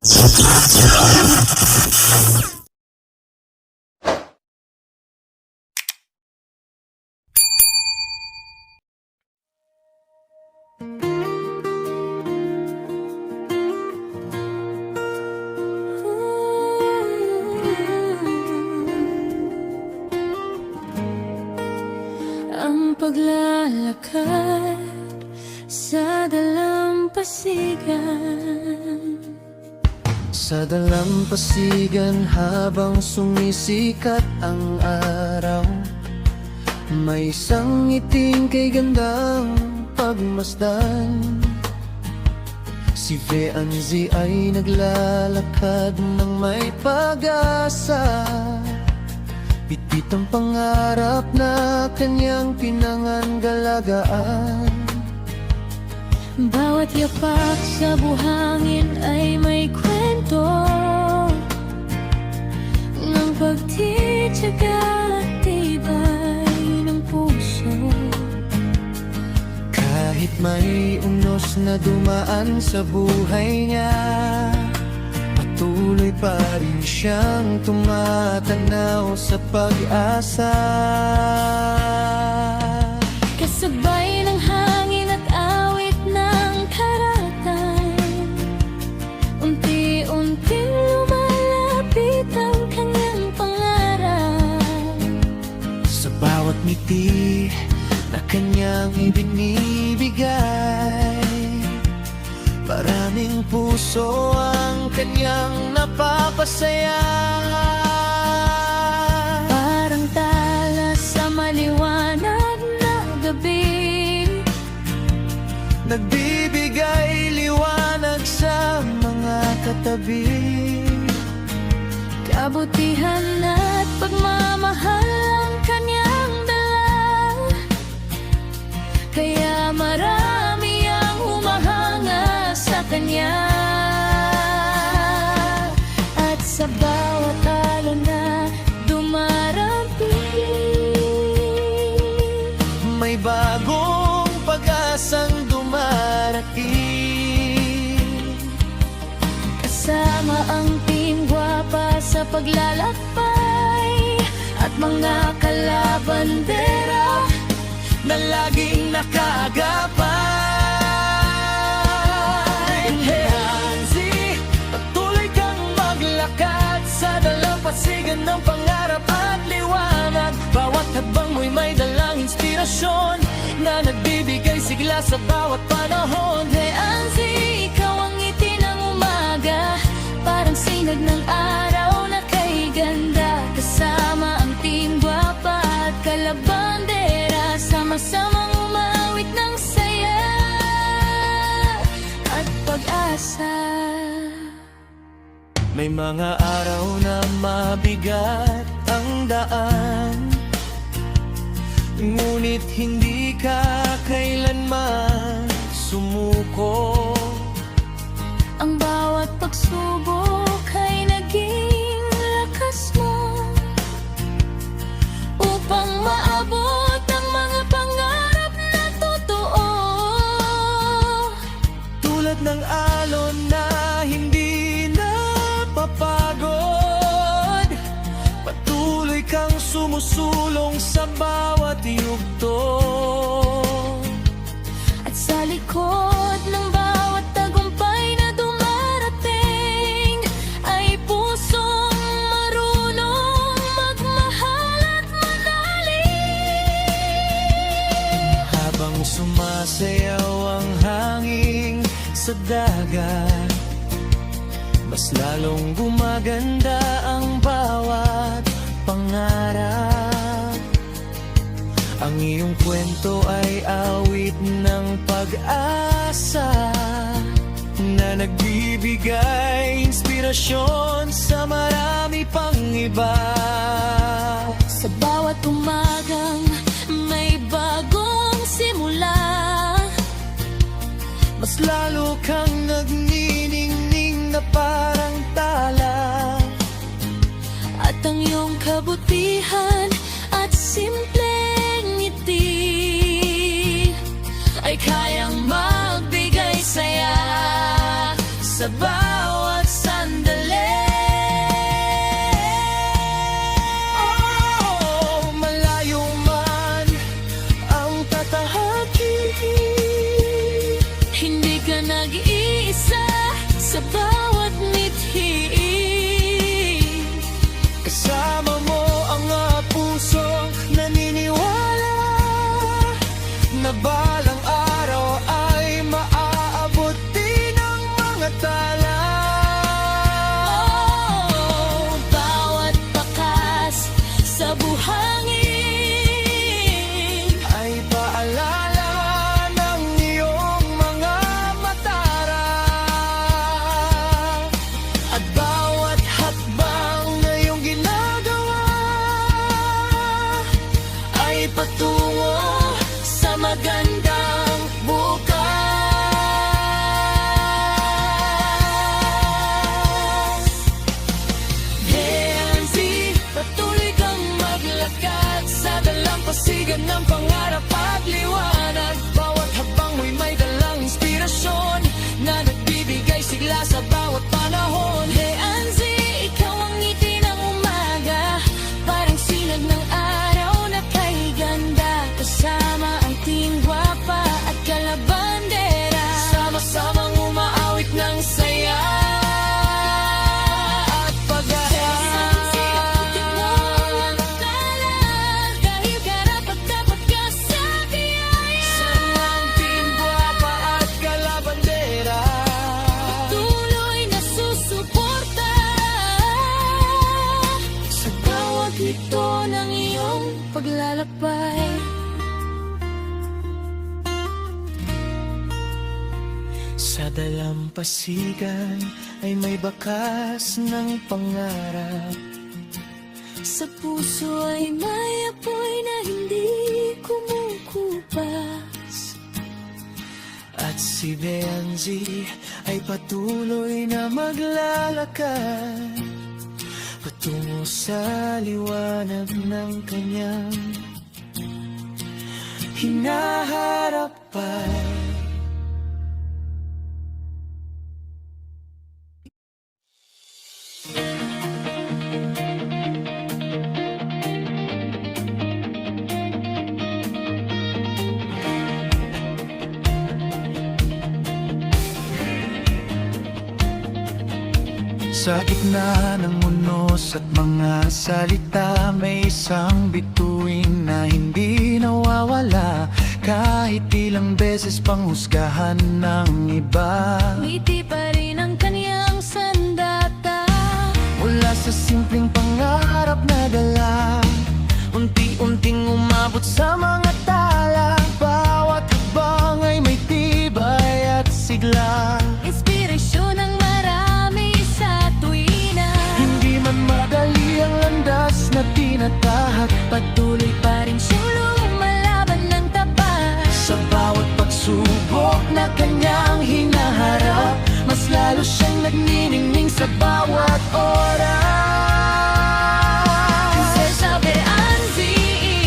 Ang paglalakad sa dalampasigan, sa dalampasigan habang sumisikat ang araw, may isang ngiting kay gandang pagmasdan. Si Feanzi ay naglalakad ng may pag-asa, bitbit ang pangarap na kanyang pinangangalagaan. bawat yapak sa buhangin ay may kwento ng pagtityaga at tibay ng puso. Kahit may unos na dumaan sa buhay niya, patuloy pa rin siyang tumatanaw sa pag-asa. Kasabay ng hangin at awit ng karatan, unti-unting lumalapit ang kanyang pangarap. Sa bawat ngiti na kanyang ibinibigay, maraming puso ang kanyang napapasaya. Parang tala sa maliwanag na gabi, nagbibigay liwanag sa mga katabi. kabutihan at pagmamahal ang kanyang dala, kaya marami ang humahanga sa kanya. At sa bawat alon na dumarating, May bagong pag-asang dumarating. kasama ang team gwapa sa paglalakbay at mga kalabandera Na laging nakagapay. Feanzi, patuloy kang maglakad sa dalampasigan ng pangarap at liwanag. Bawat habang mo'y may dalang inspirasyon na nagbibigay sigla sa bawat panahon. Feanzi, ikaw ang ngiti ng umaga, parang sinag ng araw na kay ganda. Kasama ang team gwapa at kalabandera, sama-samang umawit ng saya at pag-asa. May mga araw na mabigat ang daan, ngunit hindi ka kailanman sumuko. Ang bawat pagsubok ay naging lakas mo upang maabot ang mga pangarap na totoo. Tulad ng alon na hindi napapagod, patuloy kang sumusulong sa bawat yugto. At sa likod ng bawat tagumpay na dumarating, ay pusong marunong magmahal at manalig. Habang sumasayaw ang hangin sa dagat, mas lalong gumaganda ang bawat pangarap. Ang iyong kwento ay awit ng pag-asa na nagbibigay inspirasyon sa marami pang iba. Sa bawat umagang may bagong simula, Mas lalo kang nagniningning na parang tala, at ang iyong kabutihan at simpleng ngiti ay kayang magbigay saya sa bawat lakbay. Sa dalampasigan ay may bakas ng pangarap. Sa puso ay may apoy na hindi kumukupas. At si Benzi ay patuloy na maglalakad patungo sa liwanag ng kanyang hinaharapan. Sa gitna ng unos at mga salita, may isang bituin na hindi nawawala. Kahit ilang beses pang husgahan ng iba, Ngiti pa rin ang kaniyang sandata. mula sa simpleng pangarap na dala, unti-unting umabot sa mga tala. Bawat habang ay may tibay at sigla, Inspirasyon ng marami sa tuwina. hindi man madali ang landas na tinatahak, Patuloy pa rin siyang lumalaban ng tapat. sa bawat pagsubok na kanyang hinaharap, mas lalo siyang nagniningning sa bawat oras. Prinsesa Beanzi,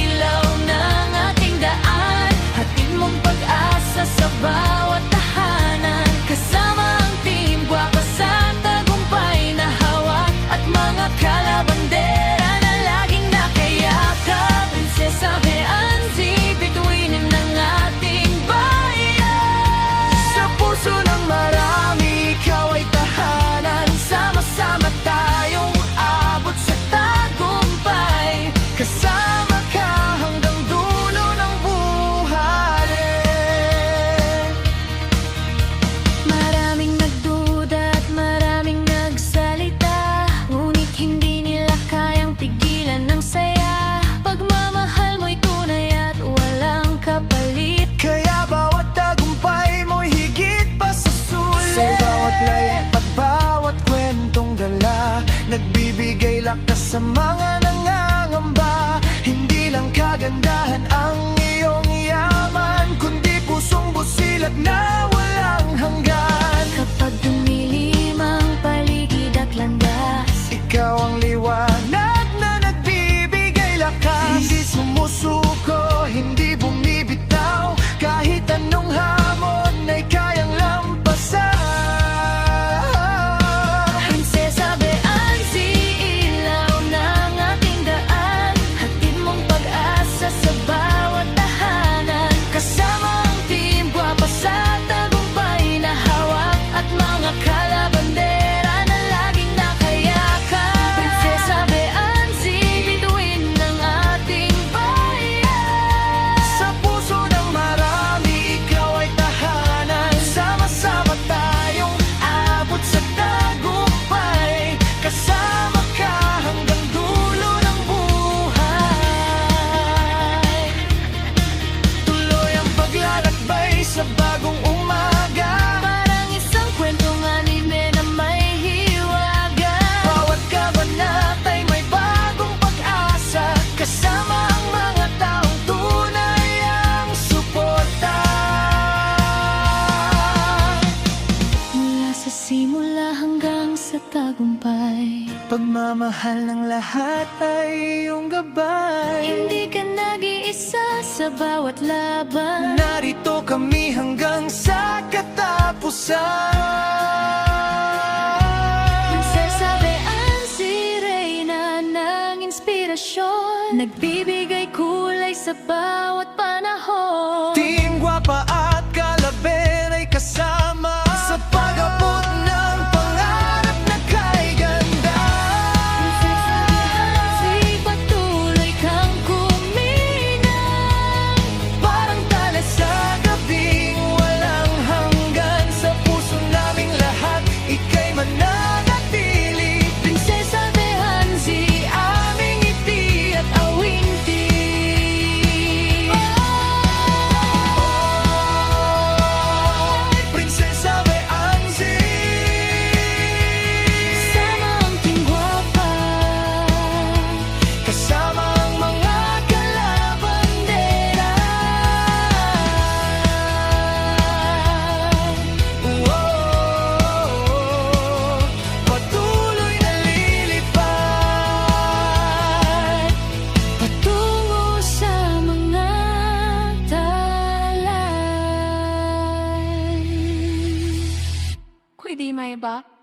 ilaw ng ating daan. Hatid mong pag-asa sa bawat tahanan. Kasama ang team, gwapa sa tagumpay na hawak. At mga kalabandera na laging nakayakap. Prinsesa Beanzi, bituinin ng ating bayan. Sa puso ng marami, ikaw ay tahanan. Sama-sama tayong abot sa tagumpay. Kasama ka hanggang dulo ng buhay. Maraming nagduda at maraming nagsalita, ngunit hindi nila kayang pigilan ng saya. Pagmamahal mo'y tunay at walang kapalit. Kaya bawat tagumpay mo'y higit pa sa sulit. Sa bawat layap at bawat kwentong dala, nagbibigay lakas sa mga nangangamba. Hindi lang kagandahan ang iyong yaman, kundi pusong busilak na walang hanggan. Kapag dumilim ang paligid at landas, Ikaw ang liwanag na nagbibigay lakas. Hindi sumusuko, hindi bumibitaw, kahit anong hamon ay kayang lampasan. Prinsesa Beanzi, ilaw ng ating daan. Hatid mong pag-asa sa bawat tahanan. Kasama ang team, gwapa sa tagumpay na hawak. At mga kalabandera na laging nakayakap. Prinsesa Beanzi, bituin ng ating bayan. Sa puso ng marami, ikaw ay tahanan. Sama-sama tayong abot sa tagumpay. Kasama ka hanggang dulo ng buhay. Tuloy ang paglalakbay sa bagong umaga. Parang isang kwentong anime na may hiwaga. Bawat kabanata'y may bagong pag-asa. Kasama ang mga taong tunay ang suporta. Mula sa simula hanggang sa tagumpay, Pagmamahal ng lahat ay iyong gabay. hindi ka nag-iisa sa bawat laban. Narito kami hanggang sa katapusan. Prinsesa Beanzi, reyna ng inspirasyon, nagbibigay kulay sa bawat panahon. Team Gwapa at Kalaben ay kasama sa pag-abot ng pangarap na kay ganda. Prinsesa Beanzi, patuloy kang kuminang. Parang tala sa gabing walang hanggan. Sa puso naming lahat, ika'y mananatili. Prinsesa Beanzi, Aming ngiti at awing tinig. ba?